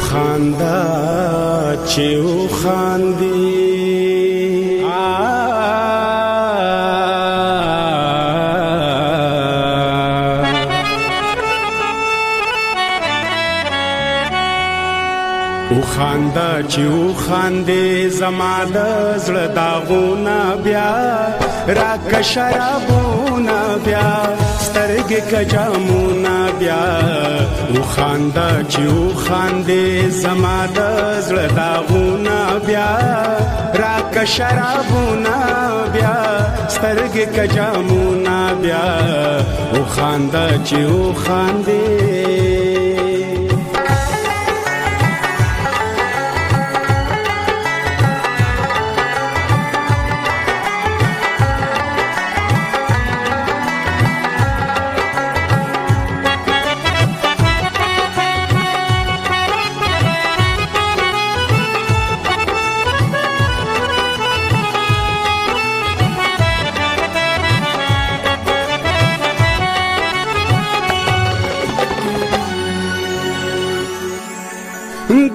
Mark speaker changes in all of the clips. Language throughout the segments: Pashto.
Speaker 1: خاندا چې و خاندي او خاندا چې و خاندي زما د زړه داغونه بیا راک شرابونه بیا سترګې کجامونه بیا او خاندا چې و خاندي زما د زړه داغونه بیا راک شرابونه بیا سترګې کجامونه بیا او خاندا چې و خاندي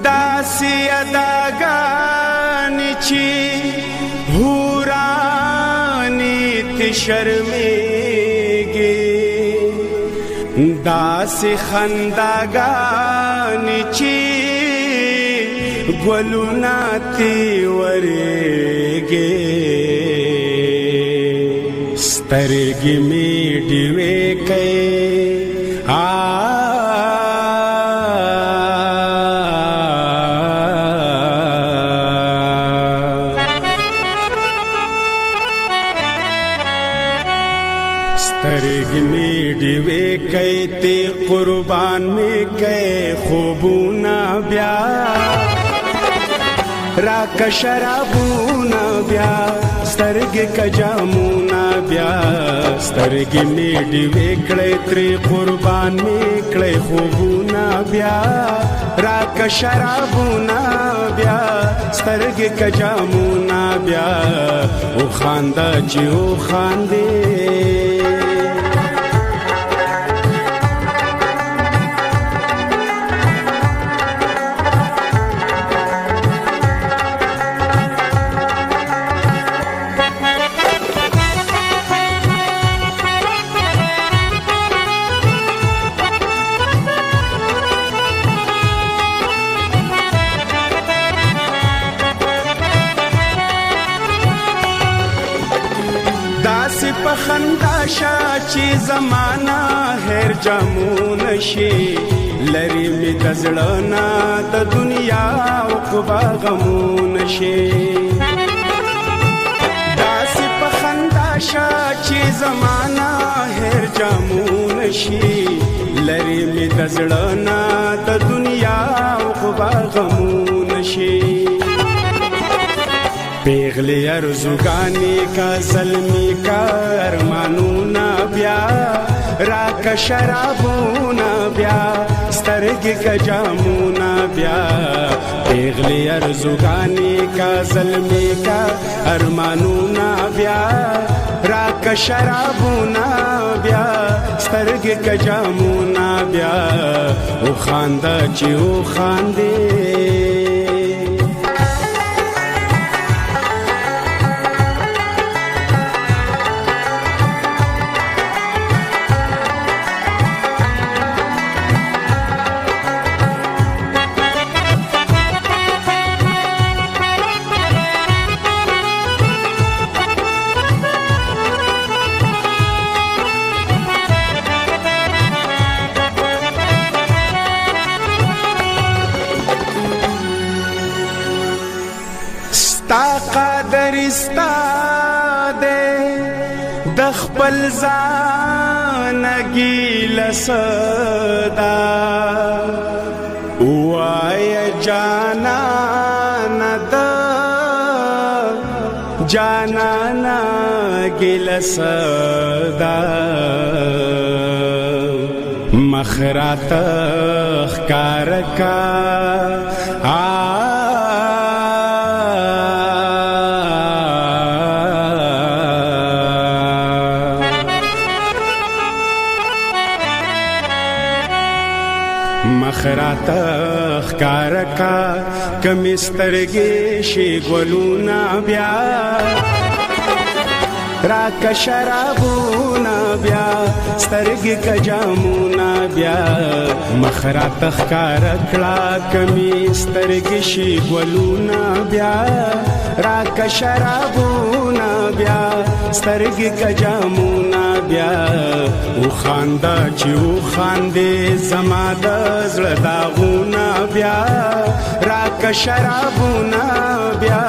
Speaker 1: داسی اداگانی چی حورانی تی شرمیگی داسی خنداگانی چی گلونا تی وریگی سترگی میڈی وی کئی سترګې مې ډیوې کئ ته قربان مې کئ خوبونه بیا راک شرابونه بیا سترګې کجامونه بیا سترګې مې ډیوې کړې ترې قربان مې کړې خوبونه بیا راک شرابونه بیا سترګې کجامونه بیا او خاندا چې او خاندي پخندا شا چې زمانہ هر جامون شي لری می دزړنا د دنیا او قبا غمون شي داس پخندا شا چې زمانہ هر جامون شي لری می دزړنا د دنیا او قبا غمون شي پیغلی ارزوگانی کا ظلمی کا ارمانونا بیا راک شرابونا بیا سترگی کا جامونا بیا پیغلی ارزوگانی کا ظلمی کا ارمانونا بیا راک شرابونا بیا سترگی کا جامونا بیا او خاندا چی او خاندی قادر استا دے د خپل ځان ګیل صدا وای جانان د جانان ګیل صدا مخرات خکار کا مخراته ښکاره کا کمې سترګې شي ګلونه بیا راکه شرابونه بیا سترګې که جامونه بیا مخراته ښکاره کړه کمې سترګې شي ګلونه بیا راکه شرابونه بیا سترګې که جامونه بیا وخانده چې وخاندې زما د زړه داغونه بیا راکه شرابونه بیا